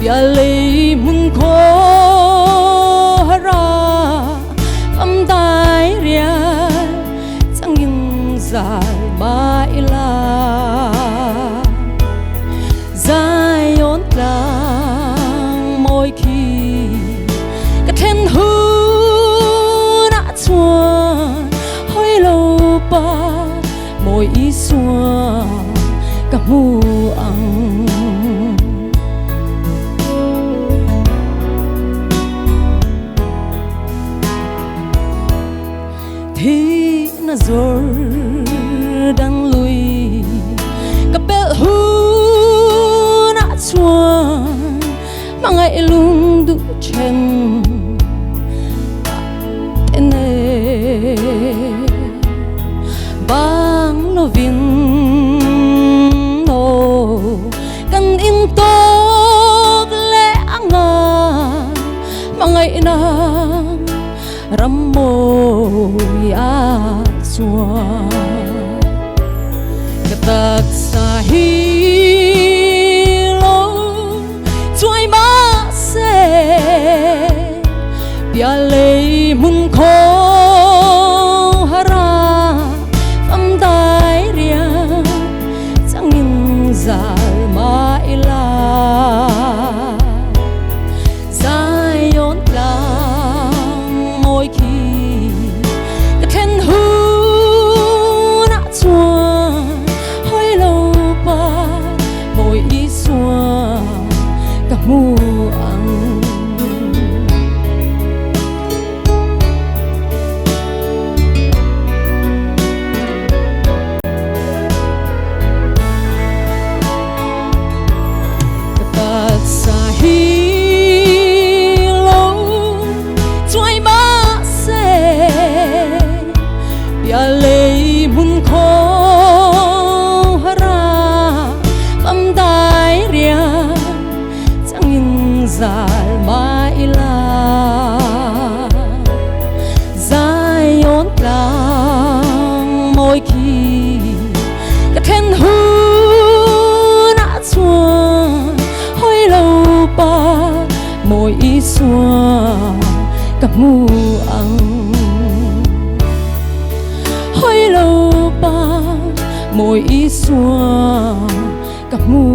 bia lấy mun khó ra âm tai ria chẳng nhìn dài mãi là dài ôn lang mỗi khi cái thiên hư đã chua hơi lâu ba mỗi ý xua cả mu ăn thì nó rồi đang lùi cả bel hú đã chua mà ngày luôn đủ chân tên này bang lo vin no kan in to le anga mà ngày na ram mo ya chua katak sa hi lo chuai ma se bia lei mun kho hara âm tai ria chẳng nhìn dài mãi là dài ôn lang mỗi khi cái thiên hư đã chua hơi lâu ba mỗi ý xua cả mu ăn sa hi lo chuai ma se bia lei mun kho hara âm tai ria chẳng nhìn dài mãi là dài ôn lang mỗi khi cái thiên hư đã chua hơi lâu ba mỗi ý xua cả mu ăn hơi lâu ba mỗi ý xua cả mu